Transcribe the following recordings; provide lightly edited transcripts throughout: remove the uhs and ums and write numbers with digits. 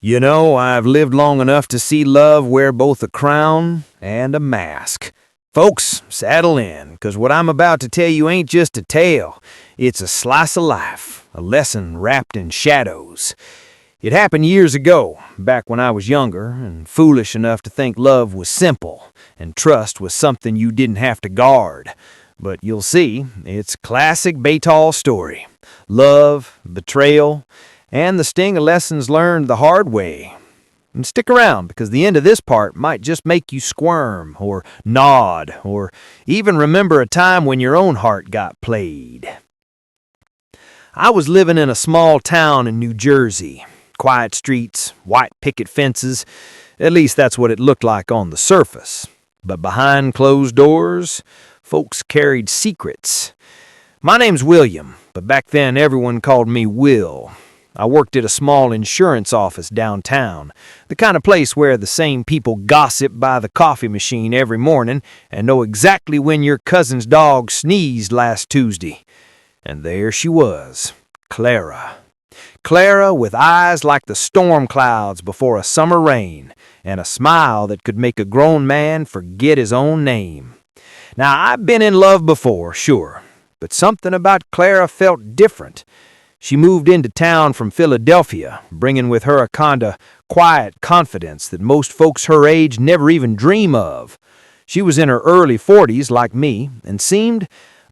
You know, I've lived long enough to see love wear both a crown and a mask. Folks, saddle in, 'cause what I'm about to tell you ain't just a tale. It's a slice of life, a lesson wrapped in shadows. It happened years ago, back when I was younger and foolish enough to think love was simple and trust was something you didn't have to guard. But you'll see, it's classic Baytall story. Love, betrayal, and the sting of lessons learned the hard way. And stick around, because the end of this part might just make you squirm, or nod, or even remember a time when your own heart got played. I was living in a small town in New Jersey. Quiet streets, white picket fences. At least that's what it looked like on the surface. But behind closed doors, folks carried secrets. My name's William, but back then everyone called me Will. I worked at a small insurance office downtown, the kind of place where the same people gossip by the coffee machine every morning and know exactly when your cousin's dog sneezed last Tuesday. And there she was, Clara. Clara with eyes like the storm clouds before a summer rain, and a smile that could make a grown man forget his own name. Now, I've been in love before, sure, but something about Clara felt different. She moved into town from Philadelphia, bringing with her a kind of quiet confidence that most folks her age never even dream of. She was in her early 40s, like me, and seemed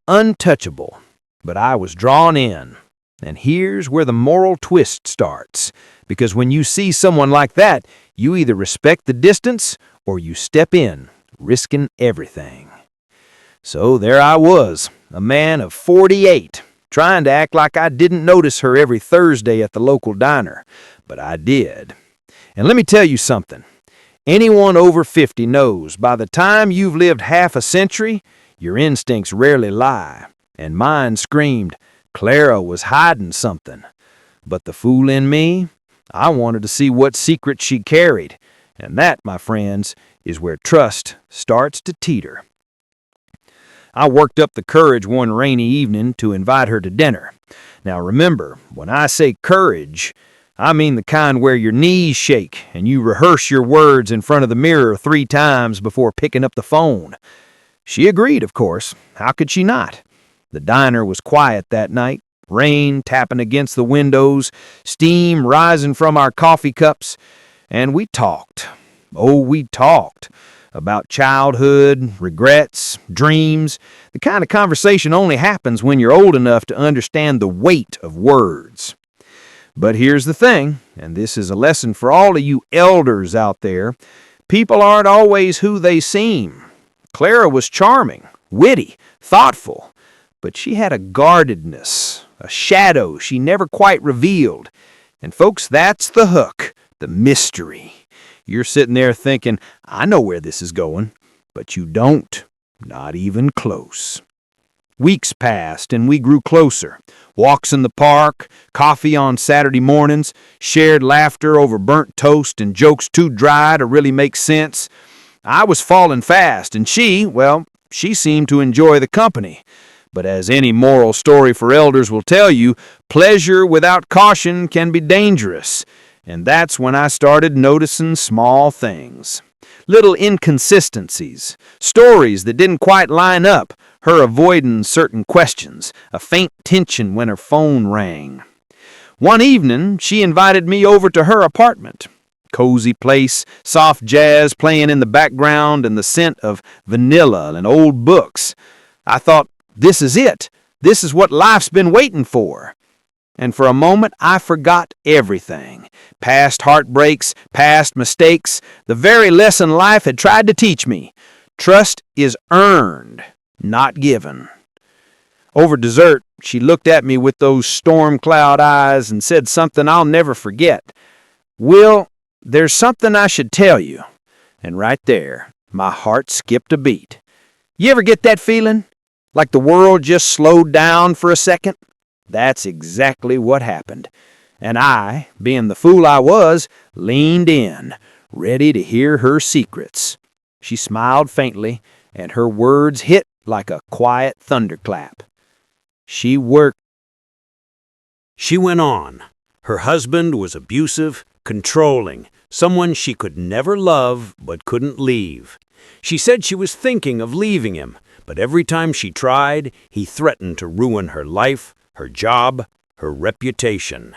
untouchable. But I was drawn in. And here's where the moral twist starts. Because when you see someone like that, you either respect the distance or you step in, risking everything. So there I was, a man of 48, trying to act like I didn't notice her every Thursday at the local diner. But I did. And let me tell you something. Anyone over 50 knows by the time you've lived half a century, your instincts rarely lie. And mine screamed, Clara was hiding something. But the fool in me, I wanted to see what secret she carried. And that, my friends, is where trust starts to teeter. I worked up the courage one rainy evening to invite her to dinner. Now remember, when I say courage, I mean the kind where your knees shake and you rehearse your words in front of the mirror 3 times before picking up the phone. She agreed, of course. How could she not? The diner was quiet that night, rain tapping against the windows, steam rising from our coffee cups, and we talked. Oh, we talked. About childhood, regrets, dreams, the kind of conversation only happens when you're old enough to understand the weight of words. But here's the thing, and this is a lesson for all of you elders out there. People aren't always who they seem. Clara was charming, witty, thoughtful, but she had a guardedness, a shadow she never quite revealed. And folks, that's the hook, the mystery. You're sitting there thinking, I know where this is going, but you don't, not even close. Weeks passed and we grew closer. Walks in the park, coffee on Saturday mornings, shared laughter over burnt toast and jokes too dry to really make sense. I was falling fast and she seemed to enjoy the company. But as any moral story for elders will tell you, pleasure without caution can be dangerous. And that's when I started noticing small things. Little inconsistencies, stories that didn't quite line up, her avoiding certain questions, a faint tension when her phone rang. One evening, she invited me over to her apartment. Cozy place, soft jazz playing in the background and the scent of vanilla and old books. I thought, this is it. This is what life's been waiting for. And for a moment, I forgot everything. Past heartbreaks, past mistakes, the very lesson life had tried to teach me. Trust is earned, not given. Over dessert, she looked at me with those storm cloud eyes and said something I'll never forget. Will, there's something I should tell you. And right there, my heart skipped a beat. You ever get that feeling? Like the world just slowed down for a second? That's exactly what happened. And I, being the fool I was, leaned in, ready to hear her secrets. She smiled faintly, and her words hit like a quiet thunderclap. She went on. Her husband was abusive, controlling, someone she could never love but couldn't leave. She said she was thinking of leaving him, but every time she tried, he threatened to ruin her life, her job, her reputation.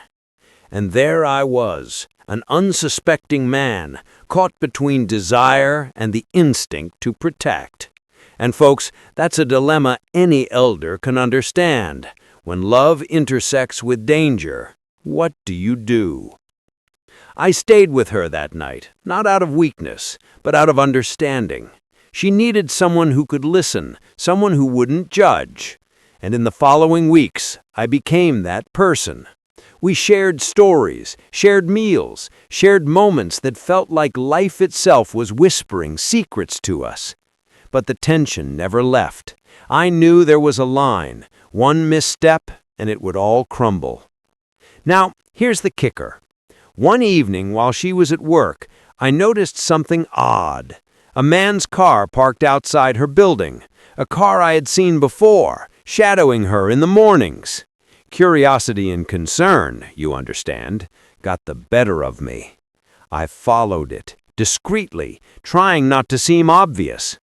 And there I was, an unsuspecting man, caught between desire and the instinct to protect. And folks, that's a dilemma any elder can understand. When love intersects with danger, what do you do? I stayed with her that night, not out of weakness, but out of understanding. She needed someone who could listen, someone who wouldn't judge. And in the following weeks, I became that person. We shared stories, shared meals, shared moments that felt like life itself was whispering secrets to us. But the tension never left. I knew there was a line, one misstep, and it would all crumble. Now, here's the kicker. One evening while she was at work, I noticed something odd. A man's car parked outside her building, a car I had seen before, shadowing her in the mornings. Curiosity and concern, you understand, got the better of me. I followed it, discreetly, trying not to seem obvious.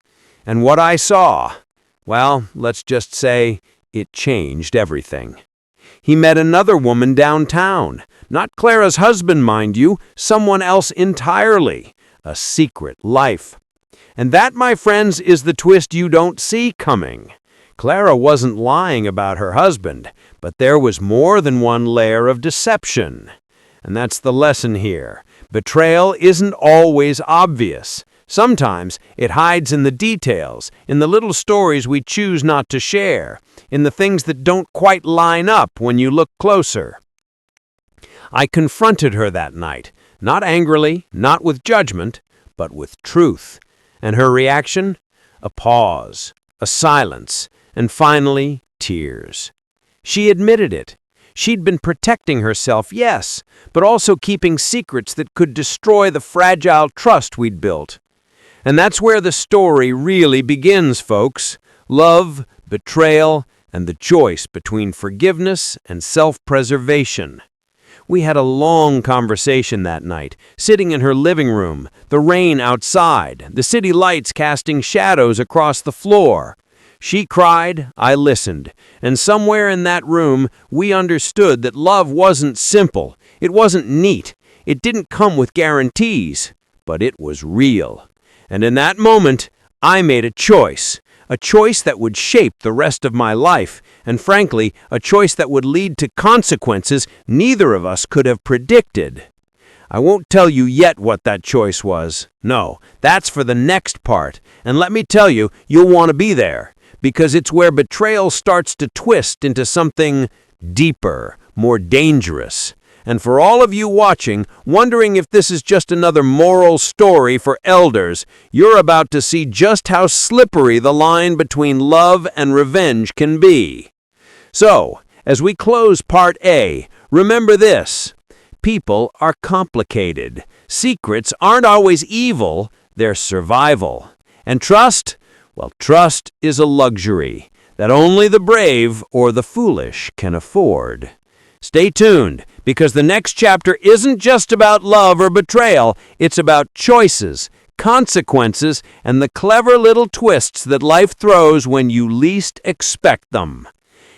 And what I saw, well, let's just say, it changed everything. He met another woman downtown, not Clara's husband, mind you, someone else entirely, a secret life. And that, my friends, is the twist you don't see coming. Clara wasn't lying about her husband, but there was more than one layer of deception. And that's the lesson here. Betrayal isn't always obvious. Sometimes it hides in the details, in the little stories we choose not to share, in the things that don't quite line up when you look closer. I confronted her that night, not angrily, not with judgment, but with truth. And her reaction? A pause, a silence, and finally, tears. She admitted it. She'd been protecting herself, yes, but also keeping secrets that could destroy the fragile trust we'd built. And that's where the story really begins, folks. Love, betrayal, and the choice between forgiveness and self-preservation. We had a long conversation that night, sitting in her living room, the rain outside, the city lights casting shadows across the floor. She cried, I listened, and somewhere in that room we understood that love wasn't simple, it wasn't neat, it didn't come with guarantees, but it was real. And in that moment, I made a choice that would shape the rest of my life, and frankly, a choice that would lead to consequences neither of us could have predicted. I won't tell you yet what that choice was. No, that's for the next part, and let me tell you, you'll want to be there, because it's where betrayal starts to twist into something deeper, more dangerous. And for all of you watching, wondering if this is just another moral story for elders, you're about to see just how slippery the line between love and revenge can be. So, as we close Part A, remember this. People are complicated. Secrets aren't always evil, they're survival. And trust? Well, trust is a luxury that only the brave or the foolish can afford. Stay tuned, because the next chapter isn't just about love or betrayal, it's about choices, consequences, and the clever little twists that life throws when you least expect them.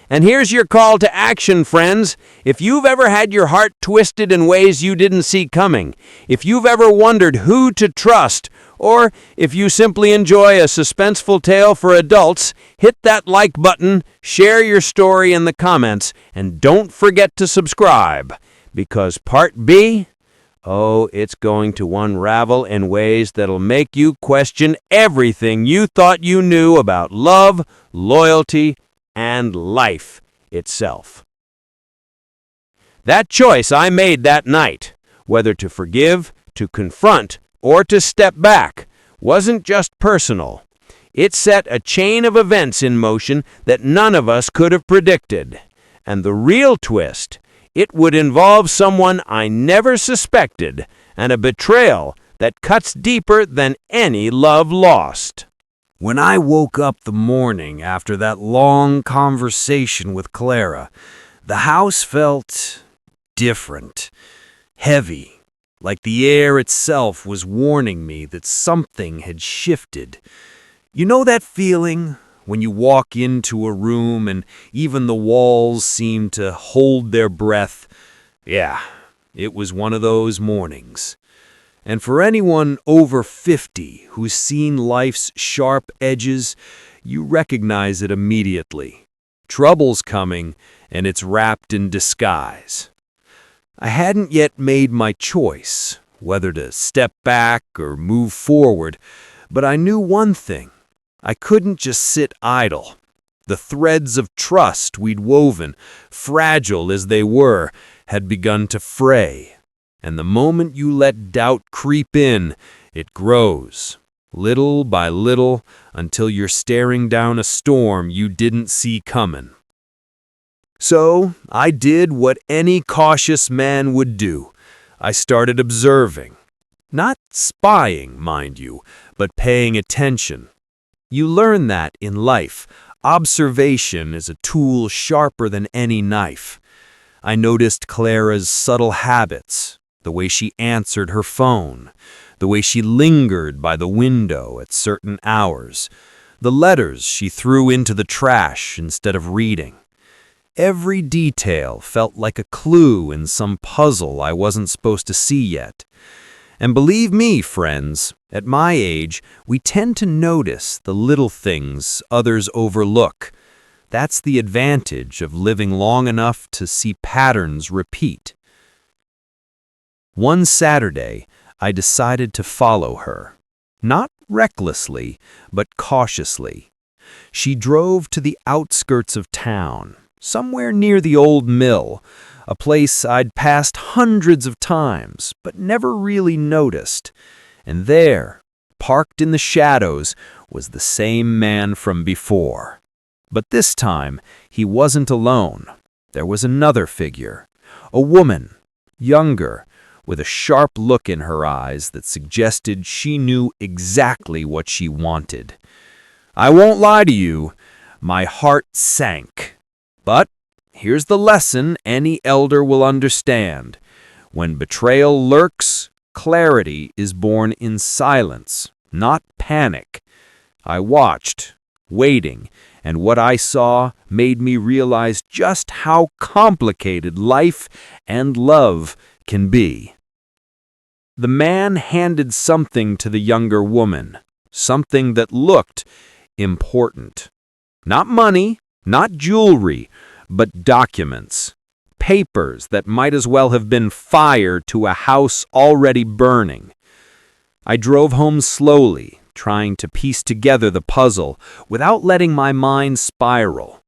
And here's your call to action, friends. If you've ever had your heart twisted in ways you didn't see coming, if you've ever wondered who to trust, or if you simply enjoy a suspenseful tale for adults, hit that like button, share your story in the comments, and don't forget to subscribe. Because Part B, oh, it's going to unravel in ways that'll make you question everything you thought you knew about love, loyalty, and life itself. That choice I made that night, whether to forgive, to confront, or to step back, wasn't just personal. It set a chain of events in motion that none of us could have predicted. And the real twist, it would involve someone I never suspected, and a betrayal that cuts deeper than any love lost. When I woke up the morning after that long conversation with Clara, the house felt different, heavy, like the air itself was warning me that something had shifted. You know that feeling when you walk into a room and even the walls seem to hold their breath? Yeah, it was one of those mornings. And for anyone over 50 who's seen life's sharp edges, you recognize it immediately. Trouble's coming, and it's wrapped in disguise. I hadn't yet made my choice, whether to step back or move forward, but I knew one thing. I couldn't just sit idle. The threads of trust we'd woven, fragile as they were, had begun to fray. And the moment you let doubt creep in, it grows, little by little, until you're staring down a storm you didn't see coming. So I did what any cautious man would do. I started observing. Not spying, mind you, but paying attention. You learn that in life. Observation is a tool sharper than any knife. I noticed Clara's subtle habits, the way she answered her phone, the way she lingered by the window at certain hours, the letters she threw into the trash instead of reading. Every detail felt like a clue in some puzzle I wasn't supposed to see yet. And believe me, friends, at my age, we tend to notice the little things others overlook. That's the advantage of living long enough to see patterns repeat. One Saturday, I decided to follow her. Not recklessly, but cautiously. She drove to the outskirts of town, somewhere near the old mill, a place I'd passed hundreds of times, but never really noticed. And there, parked in the shadows, was the same man from before. But this time, he wasn't alone. There was another figure, a woman, younger, with a sharp look in her eyes that suggested she knew exactly what she wanted. I won't lie to you, my heart sank. But here's the lesson any elder will understand. When betrayal lurks, clarity is born in silence, not panic. I watched, waiting, and what I saw made me realize just how complicated life and love can be. The man handed something to the younger woman, something that looked important. Not money, not jewelry, but documents. Papers that might as well have been fire to a house already burning. I drove home slowly, trying to piece together the puzzle without letting my mind spiral.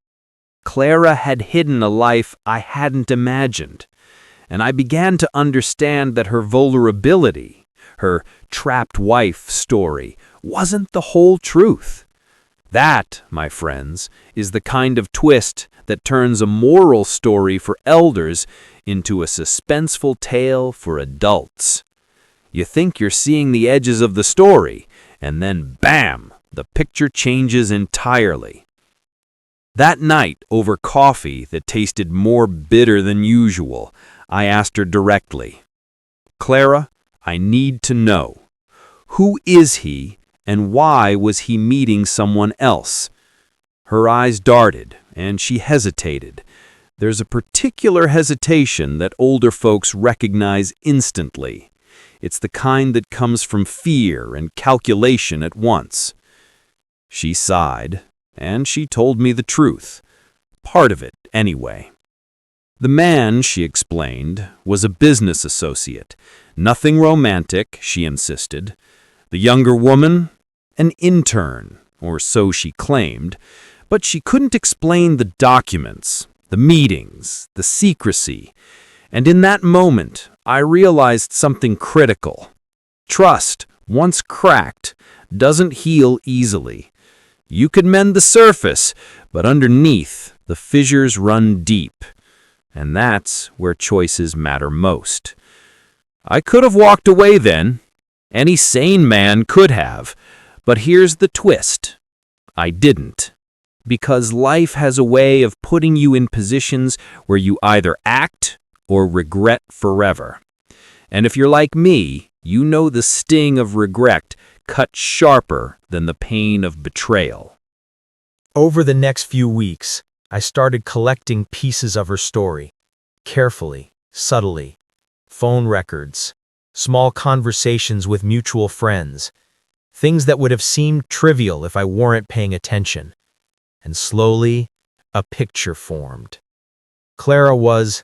Clara had hidden a life I hadn't imagined, and I began to understand that her vulnerability, her trapped wife story, wasn't the whole truth. That, my friends, is the kind of twist that turns a moral story for elders into a suspenseful tale for adults. You think you're seeing the edges of the story, and then bam, the picture changes entirely. That night, over coffee that tasted more bitter than usual, I asked her directly, "Clara, I need to know. Who is he, and why was he meeting someone else?" Her eyes darted, and she hesitated. There's a particular hesitation that older folks recognize instantly. It's the kind that comes from fear and calculation at once. She sighed, and she told me the truth. Part of it, anyway. The man, she explained, was a business associate. Nothing romantic, she insisted. The younger woman, an intern, or so she claimed, but she couldn't explain the documents, the meetings, the secrecy. And in that moment, I realized something critical. Trust, once cracked, doesn't heal easily. You can mend the surface, but underneath, the fissures run deep. And that's where choices matter most. I could have walked away then. Any sane man could have. But here's the twist. I didn't. Because life has a way of putting you in positions where you either act or regret forever. And if you're like me, you know the sting of regret cuts sharper than the pain of betrayal. Over the next few weeks, I started collecting pieces of her story, carefully, subtly. Phone records, small conversations with mutual friends, things that would have seemed trivial if I weren't paying attention. And slowly, a picture formed. Clara was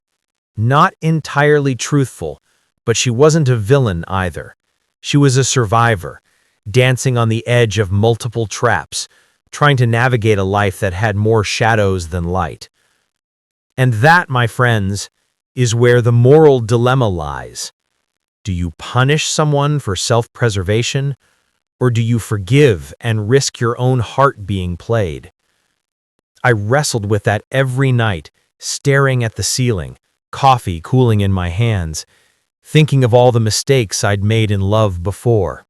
not entirely truthful, but she wasn't a villain either. She was a survivor, dancing on the edge of multiple traps, trying to navigate a life that had more shadows than light. And that, my friends, is where the moral dilemma lies. Do you punish someone for self-preservation, or do you forgive and risk your own heart being played? I wrestled with that every night, staring at the ceiling, coffee cooling in my hands, thinking of all the mistakes I'd made in love before.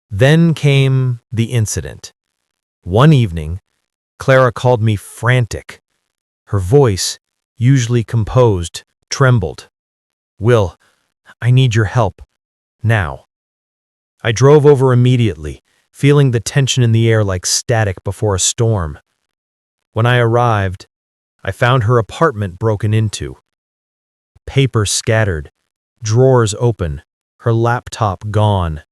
Then came the incident. One evening, Clara called me frantic. Her voice, usually composed, trembled. "Will, I need your help. Now." I drove over immediately, feeling the tension in the air like static before a storm. When I arrived, I found her apartment broken into. Papers scattered, drawers open, her laptop gone.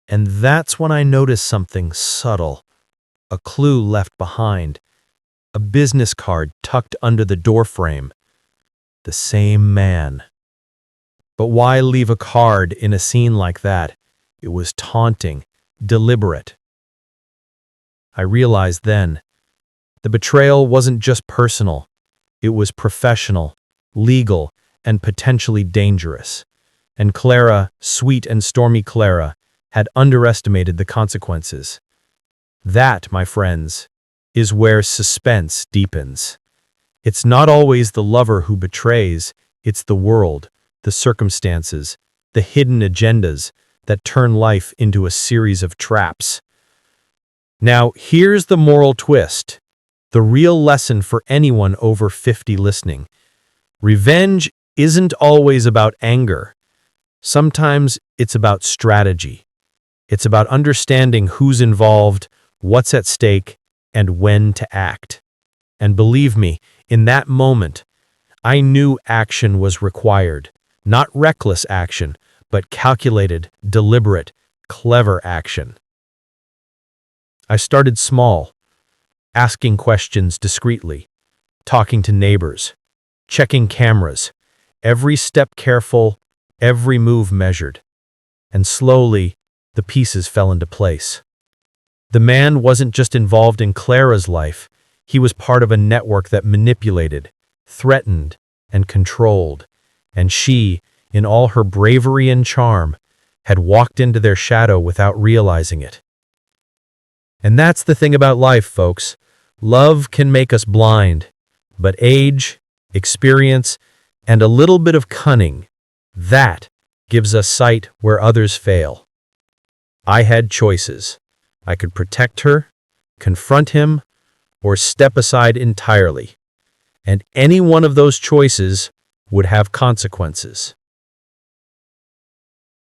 And that's when I noticed something subtle, a clue left behind, a business card tucked under the doorframe. The same man. But why leave a card in a scene like that? It was taunting, deliberate. I realized then, the betrayal wasn't just personal. It was professional, legal, and potentially dangerous. And Clara, sweet and stormy Clara, had underestimated the consequences. That, my friends, is where suspense deepens. It's not always the lover who betrays, it's the world, the circumstances, the hidden agendas that turn life into a series of traps. Now, here's the moral twist, the real lesson for anyone over 50 listening. Revenge isn't always about anger. Sometimes it's about strategy. It's about understanding who's involved, what's at stake, and when to act. And believe me, in that moment, I knew action was required. Not reckless action, but calculated, deliberate, clever action. I started small, asking questions discreetly, talking to neighbors, checking cameras, every step careful, every move measured. And slowly, the pieces fell into place. The man wasn't just involved in Clara's life, he was part of a network that manipulated, threatened, and controlled. And she, in all her bravery and charm, had walked into their shadow without realizing it. And that's the thing about life, folks. Love can make us blind, but age, experience, and a little bit of cunning, that gives us sight where others fail. I had choices. I could protect her, confront him, or step aside entirely. And any one of those choices would have consequences.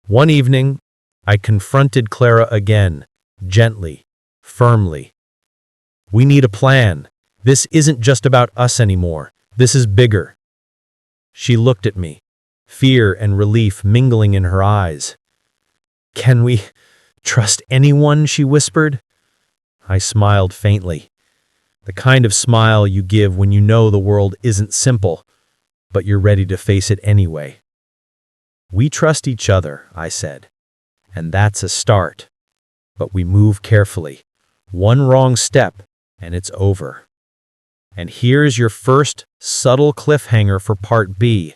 One evening, I confronted Clara again, gently, firmly. "We need a plan. This isn't just about us anymore. This is bigger." She looked at me, fear and relief mingling in her eyes. "Can we trust anyone?" she whispered. I smiled faintly. The kind of smile you give when you know the world isn't simple, but you're ready to face it anyway. "We trust each other," I said, "and that's a start. But we move carefully. One wrong step, and it's over." And here's your first subtle cliffhanger for part B.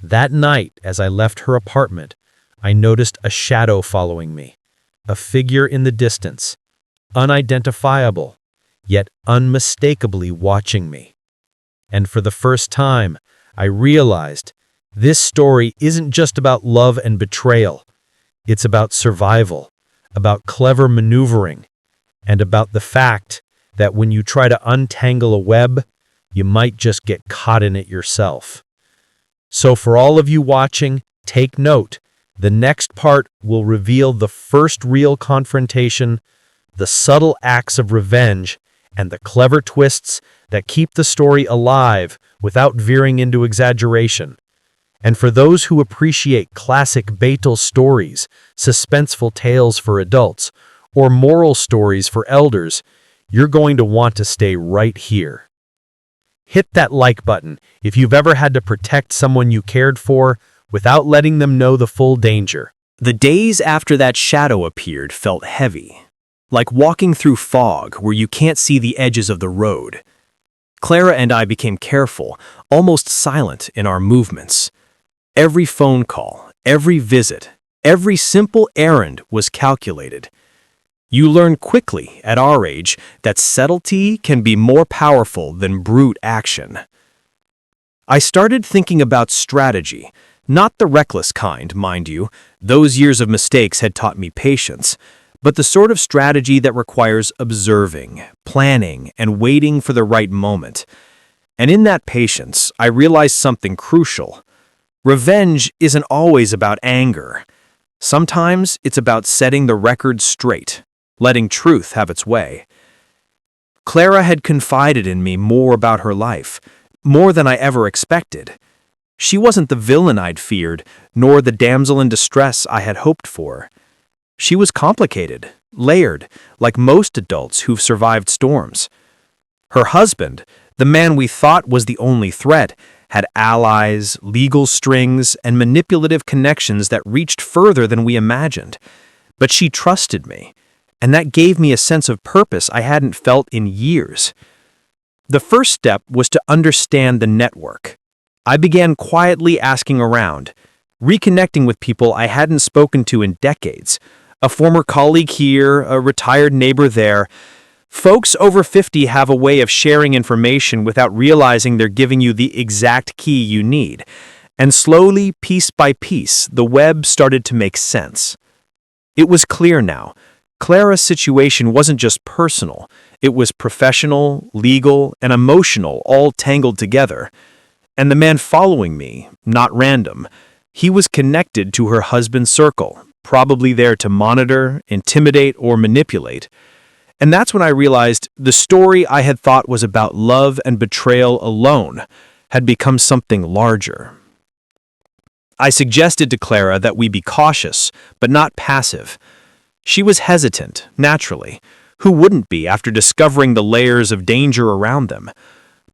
That night, as I left her apartment, I noticed a shadow following me, a figure in the distance, unidentifiable, yet unmistakably watching me. And for the first time, I realized this story isn't just about love and betrayal. It's about survival, about clever maneuvering, and about the fact that when you try to untangle a web, you might just get caught in it yourself. So for all of you watching, Take note, the next part will reveal the first real confrontation, the subtle acts of revenge, and the clever twists that keep the story alive without veering into exaggeration. And for those who appreciate classic Betel stories, suspenseful tales for adults, or moral stories for elders, you're going to want to stay right here. Hit that like button if you've ever had to protect someone you cared for without letting them know the full danger. The days after that shadow appeared felt heavy, like walking through fog where you can't see the edges of the road. Clara and I became careful, almost silent in our movements. Every phone call, every visit, every simple errand was calculated. You learn quickly, at our age, that subtlety can be more powerful than brute action. I started thinking about strategy, not the reckless kind, mind you. Those years of mistakes had taught me patience, but the sort of strategy that requires observing, planning, and waiting for the right moment. And in that patience, I realized something crucial. Revenge isn't always about anger. Sometimes it's about setting the record straight, letting truth have its way. Clara had confided in me more about her life, more than I ever expected. She wasn't the villain I'd feared, nor the damsel in distress I had hoped for. She was complicated, layered, like most adults who've survived storms. Her husband, the man we thought was the only threat, had allies, legal strings, and manipulative connections that reached further than we imagined. But she trusted me, and that gave me a sense of purpose I hadn't felt in years. The first step was to understand the network. I began quietly asking around, reconnecting with people I hadn't spoken to in decades. A former colleague here, a retired neighbor there. Folks over 50 have a way of sharing information without realizing they're giving you the exact key you need. And slowly, piece by piece, the web started to make sense. It was clear now. Clara's situation wasn't just personal. It was professional, legal, and emotional, all tangled together. And the man following me, not random, he was connected to her husband's circle, probably there to monitor, intimidate, or manipulate. And that's when I realized the story I had thought was about love and betrayal alone had become something larger. I suggested to Clara that we be cautious, but not passive. She was hesitant, naturally. Who wouldn't be after discovering the layers of danger around them?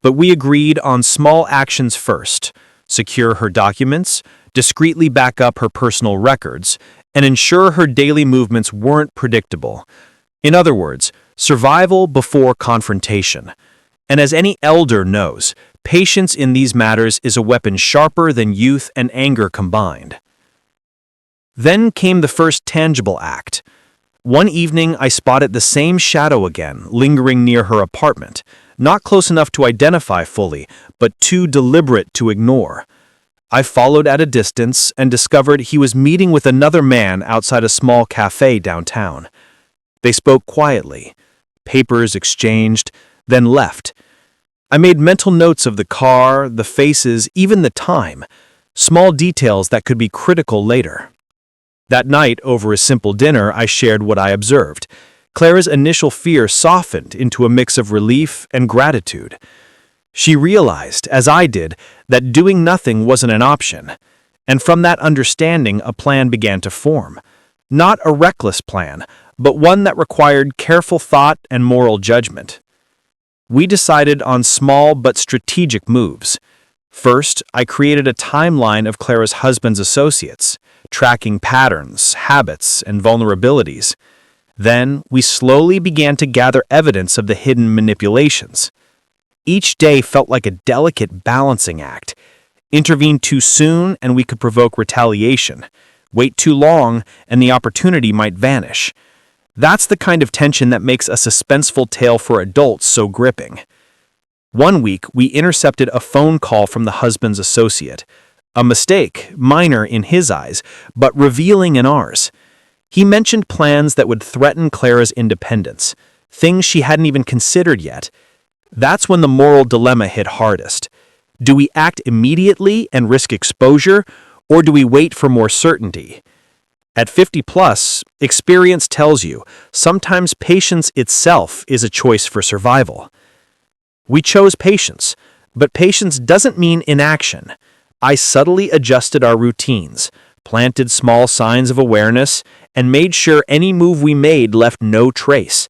But we agreed on small actions first: secure her documents, discreetly back up her personal records, and ensure her daily movements weren't predictable. In other words, survival before confrontation. And as any elder knows, patience in these matters is a weapon sharper than youth and anger combined. Then came the first tangible act. One evening, I spotted the same shadow again, lingering near her apartment, not close enough to identify fully, but too deliberate to ignore. I followed at a distance and discovered he was meeting with another man outside a small cafe downtown. They spoke quietly, papers exchanged, then left. I made mental notes of the car, the faces, even the time, small details that could be critical later. That night, over a simple dinner, I shared what I observed. Clara's initial fear softened into a mix of relief and gratitude. She realized, as I did, that doing nothing wasn't an option. And from that understanding, a plan began to form. Not a reckless plan, but one that required careful thought and moral judgment. We decided on small but strategic moves. First, I created a timeline of Clara's husband's associates, tracking patterns, habits, and vulnerabilities. Then, we slowly began to gather evidence of the hidden manipulations. Each day felt like a delicate balancing act. Intervene too soon and we could provoke retaliation. Wait too long and the opportunity might vanish. That's the kind of tension that makes a suspenseful tale for adults so gripping. One week, we intercepted a phone call from the husband's associate. A mistake, minor in his eyes, but revealing in ours. He mentioned plans that would threaten Clara's independence, things she hadn't even considered yet. That's when the moral dilemma hit hardest. Do we act immediately and risk exposure, Or do we wait for more certainty? At 50 plus, experience tells you sometimes patience itself is a choice for survival. We chose patience, but patience doesn't mean inaction. I subtly adjusted our routines, planted small signs of awareness, and made sure any move we made left no trace.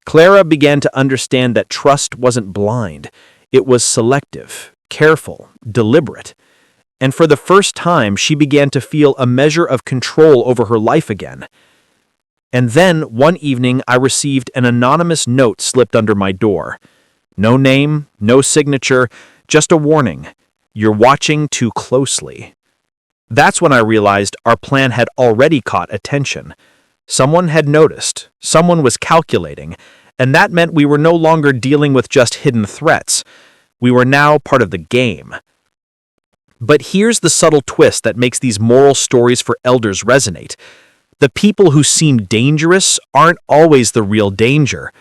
Clara began to understand that trust wasn't blind. It was selective, careful, deliberate. And for the first time, she began to feel a measure of control over her life again. And then, one evening, I received an anonymous note slipped under my door. No name, no signature, just a warning. You're watching too closely. That's when I realized our plan had already caught attention. Someone had noticed, someone was calculating, and that meant we were no longer dealing with just hidden threats. We were now part of the game. But here's the subtle twist that makes these moral stories for elders resonate. The people who seem dangerous aren't always the real danger.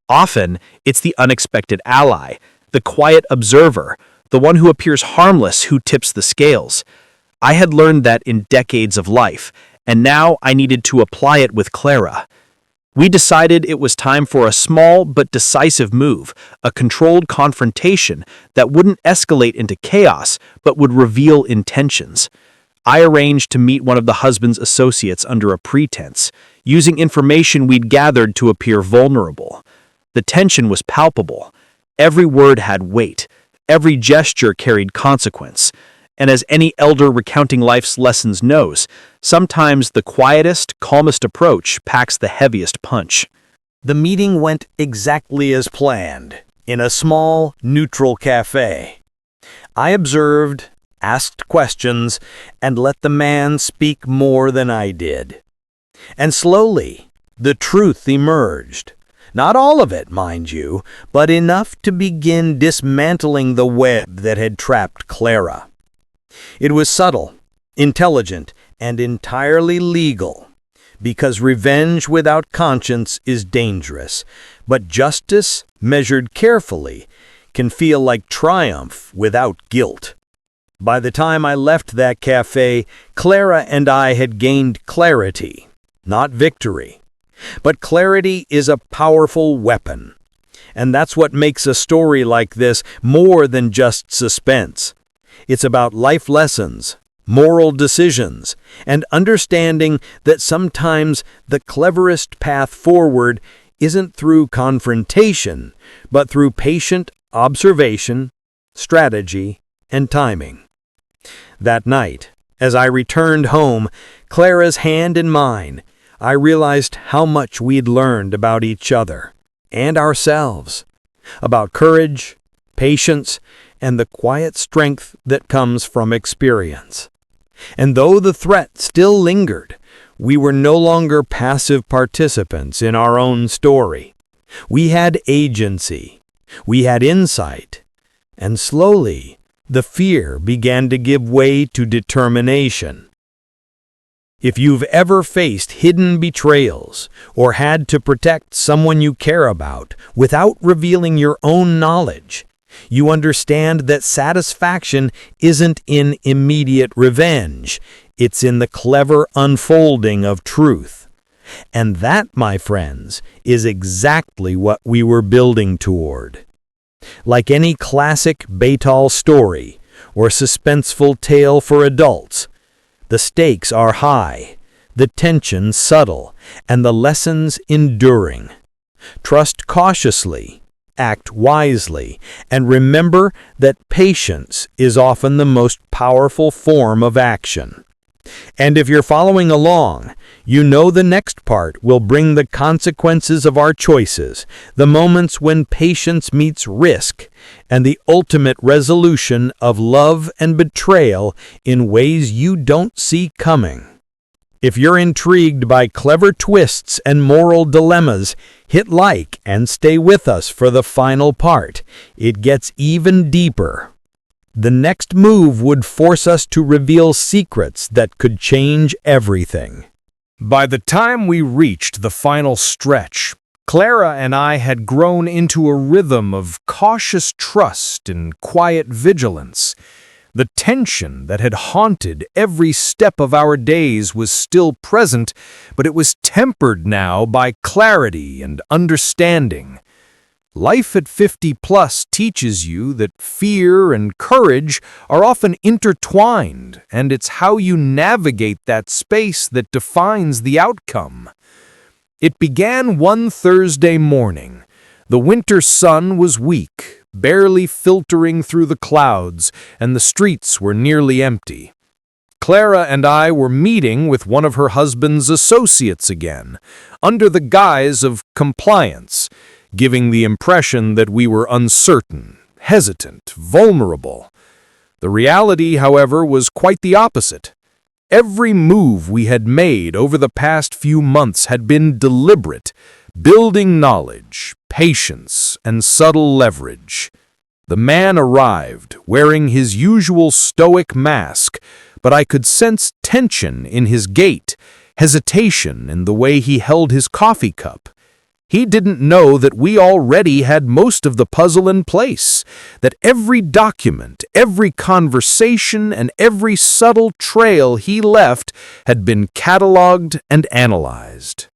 Often, it's the unexpected ally, the quiet observer, the one who appears harmless who tips the scales. I had learned that in decades of life, and now I needed to apply it with Clara. We decided it was time for a small but decisive move, a controlled confrontation that wouldn't escalate into chaos but would reveal intentions. I arranged to meet one of the husband's associates under a pretense, using information we'd gathered to appear vulnerable. The tension was palpable. Every word had weight. Every gesture carried consequence. And as any elder recounting life's lessons knows, sometimes the quietest, calmest approach packs the heaviest punch. The meeting went exactly as planned, in a small, neutral cafe. I observed, asked questions, and let the man speak more than I did. And slowly, the truth emerged. Not all of it, mind you, but enough to begin dismantling the web that had trapped Clara. It was subtle, intelligent, and entirely legal, because revenge without conscience is dangerous, but justice, measured carefully, can feel like triumph without guilt. By the time I left that cafe, Clara and I had gained clarity, not victory. But clarity is a powerful weapon, and that's what makes a story like this more than just suspense. It's about life lessons, moral decisions, and understanding that sometimes the cleverest path forward isn't through confrontation, but through patient observation, strategy, and timing. That night, as I returned home, Clara's hand in mine, I realized how much we'd learned about each other and ourselves, about courage, patience, and the quiet strength that comes from experience. And though the threat still lingered, we were no longer passive participants in our own story. We had agency, we had insight, and slowly the fear began to give way to determination. If you've ever faced hidden betrayals or had to protect someone you care about without revealing your own knowledge, you understand that satisfaction isn't in immediate revenge, it's in the clever unfolding of truth. And that, my friends, is exactly what we were building toward. Like any classic Baytal story or suspenseful tale for adults, the stakes are high, the tension subtle, and the lessons enduring. Trust cautiously, act wisely, and remember that patience is often the most powerful form of action. And if you're following along, you know the next part will bring the consequences of our choices, the moments when patience meets risk, and the ultimate resolution of love and betrayal in ways you don't see coming. If you're intrigued by clever twists and moral dilemmas, hit like and stay with us for the final part. It gets even deeper. The next move would force us to reveal secrets that could change everything. By the time we reached the final stretch, Clara and I had grown into a rhythm of cautious trust and quiet vigilance. The tension that had haunted every step of our days was still present, but it was tempered now by clarity and understanding. Life at 50 plus teaches you that fear and courage are often intertwined, and it's how you navigate that space that defines the outcome. It began one Thursday morning. The winter sun was weak, barely filtering through the clouds, and the streets were nearly empty. Clara and I were meeting with one of her husband's associates again, under the guise of compliance, giving the impression that we were uncertain, hesitant, vulnerable. The reality, however, was quite the opposite. Every move we had made over the past few months had been deliberate, building knowledge, patience, and subtle leverage. The man arrived, wearing his usual stoic mask, but I could sense tension in his gait, hesitation in the way he held his coffee cup. He didn't know that we already had most of the puzzle in place, that every document, every conversation, and every subtle trail he left had been cataloged and analyzed.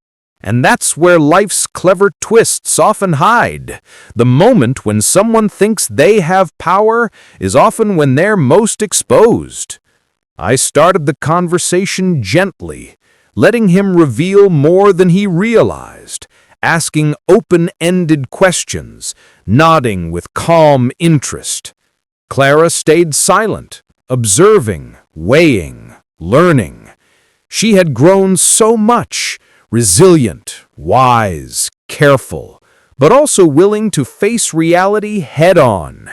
And that's where life's clever twists often hide. The moment when someone thinks they have power is often when they're most exposed. I started the conversation gently, letting him reveal more than he realized, asking open-ended questions, nodding with calm interest. Clara stayed silent, observing, weighing, learning. She had grown so much, resilient, wise, careful, but also willing to face reality head-on.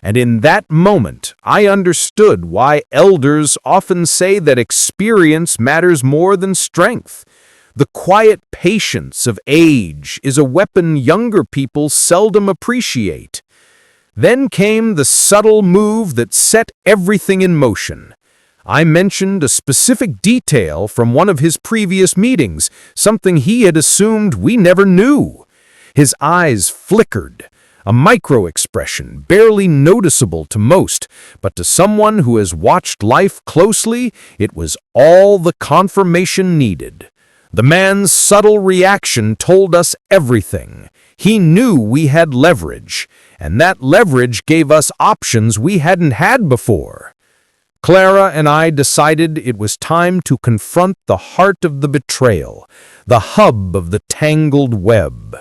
And in that moment, I understood why elders often say that experience matters more than strength. The quiet patience of age is a weapon younger people seldom appreciate. Then came the subtle move that set everything in motion. I mentioned a specific detail from one of his previous meetings, something he had assumed we never knew. His eyes flickered, a micro-expression barely noticeable to most, but to someone who has watched life closely, it was all the confirmation needed. The man's subtle reaction told us everything. He knew we had leverage, and that leverage gave us options we hadn't had before. Clara and I decided it was time to confront the heart of the betrayal, the hub of the tangled web.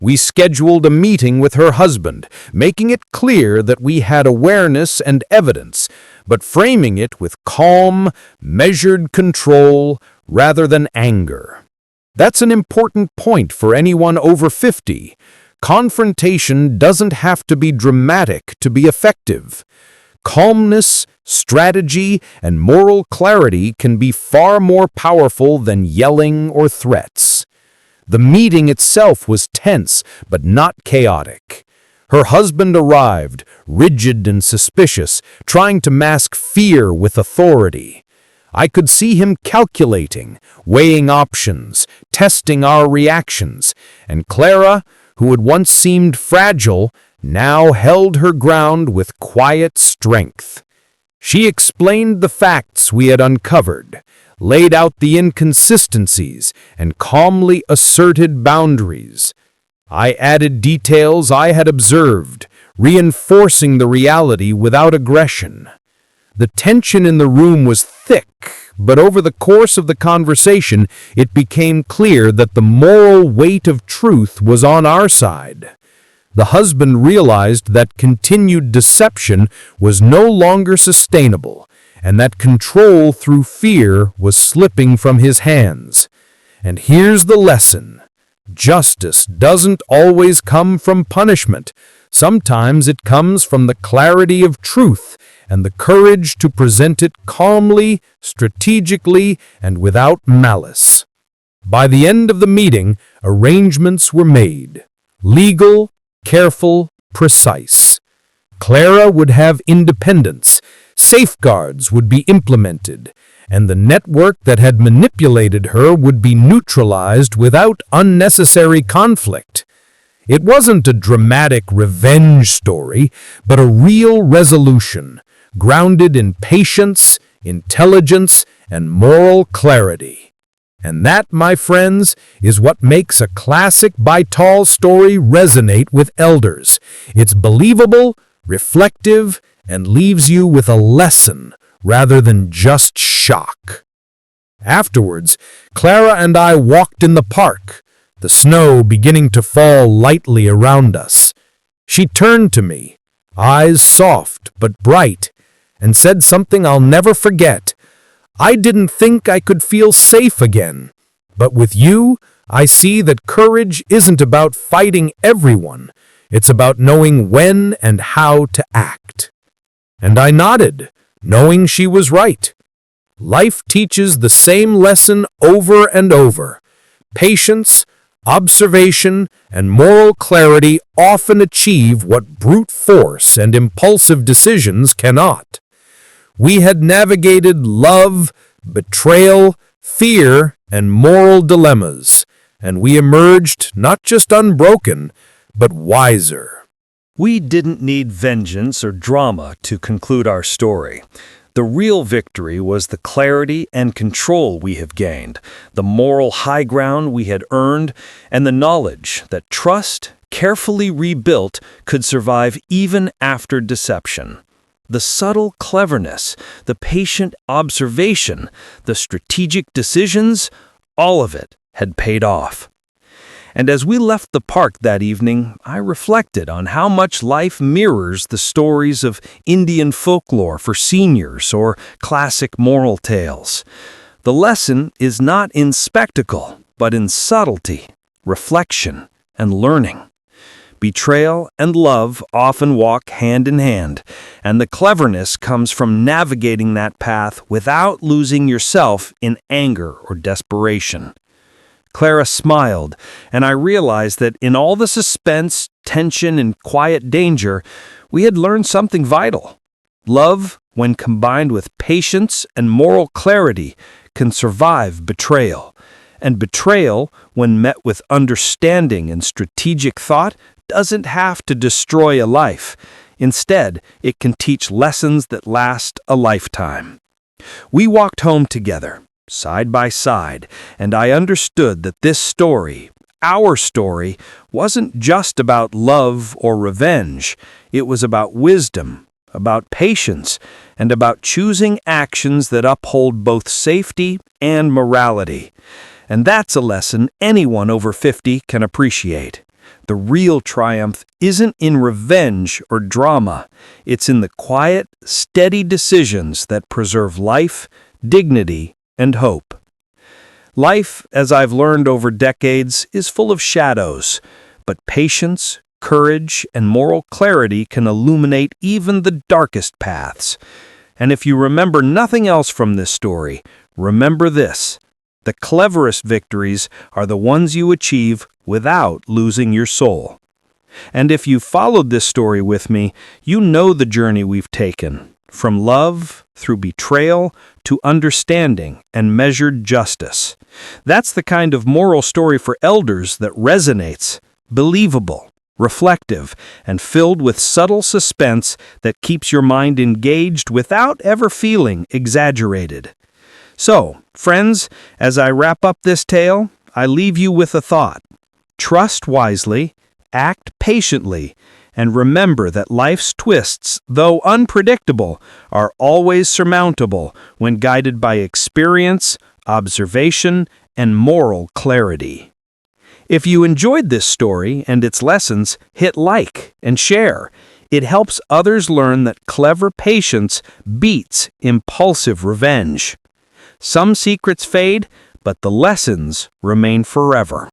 We scheduled a meeting with her husband, making it clear that we had awareness and evidence, but framing it with calm, measured control rather than anger. That's an important point for anyone over 50. Confrontation doesn't have to be dramatic to be effective. Calmness, strategy, and moral clarity can be far more powerful than yelling or threats. The meeting itself was tense, but not chaotic. Her husband arrived, rigid and suspicious, trying to mask fear with authority. I could see him calculating, weighing options, testing our reactions, and Clara, who had once seemed fragile, now held her ground with quiet strength. She explained the facts we had uncovered, laid out the inconsistencies, and calmly asserted boundaries. I added details I had observed, reinforcing the reality without aggression. The tension in the room was thick, but over the course of the conversation, it became clear that the moral weight of truth was on our side. The husband realized that continued deception was no longer sustainable, and that control through fear was slipping from his hands. And here's the lesson. Justice doesn't always come from punishment. Sometimes it comes from the clarity of truth and the courage to present it calmly, strategically, and without malice. By the end of the meeting, arrangements were made. Legal, careful, precise. Clara would have independence, safeguards would be implemented, and the network that had manipulated her would be neutralized without unnecessary conflict. It wasn't a dramatic revenge story, but a real resolution, grounded in patience, intelligence, and moral clarity. And that, my friends, is what makes a classic Baital story resonate with elders. It's believable, reflective, and leaves you with a lesson rather than just shock. Afterwards, Clara and I walked in the park, the snow beginning to fall lightly around us. She turned to me, eyes soft but bright, and said something I'll never forget. I didn't think I could feel safe again, but with you, I see that courage isn't about fighting everyone. It's about knowing when and how to act. And I nodded, knowing she was right. Life teaches the same lesson over and over. Patience, observation, and moral clarity often achieve what brute force and impulsive decisions cannot. We had navigated love, betrayal, fear, and moral dilemmas, and we emerged not just unbroken, but wiser. We didn't need vengeance or drama to conclude our story. The real victory was the clarity and control we have gained, the moral high ground we had earned, and the knowledge that trust, carefully rebuilt, could survive even after deception. The subtle cleverness, the patient observation, the strategic decisions, all of it had paid off. And as we left the park that evening, I reflected on how much life mirrors the stories of Indian folklore for seniors or classic moral tales. The lesson is not in spectacle, but in subtlety, reflection, and learning. Betrayal and love often walk hand in hand, and the cleverness comes from navigating that path without losing yourself in anger or desperation. Clara smiled, and I realized that in all the suspense, tension, and quiet danger, we had learned something vital. Love, when combined with patience and moral clarity, can survive betrayal. And betrayal, when met with understanding and strategic thought, doesn't have to destroy a life. Instead, it can teach lessons that last a lifetime. We walked home together, side by side, and I understood that this story, our story, wasn't just about love or revenge. It was about wisdom, about patience, and about choosing actions that uphold both safety and morality. And that's a lesson anyone over 50 can appreciate. The real triumph isn't in revenge or drama. It's in the quiet, steady decisions that preserve life, dignity, and hope. Life, as I've learned over decades, is full of shadows, but patience, courage, and moral clarity can illuminate even the darkest paths. And if you remember nothing else from this story, remember this: the cleverest victories are the ones you achieve without losing your soul. And if you followed this story with me, you know the journey we've taken, from love through betrayal to understanding and measured justice. That's the kind of moral story for elders that resonates, believable, reflective, and filled with subtle suspense that keeps your mind engaged without ever feeling exaggerated. So, friends, as I wrap up this tale, I leave you with a thought. Trust wisely, act patiently, and remember that life's twists, though unpredictable, are always surmountable when guided by experience, observation, and moral clarity. If you enjoyed this story and its lessons, hit like and share. It helps others learn that clever patience beats impulsive revenge. Some secrets fade, but the lessons remain forever.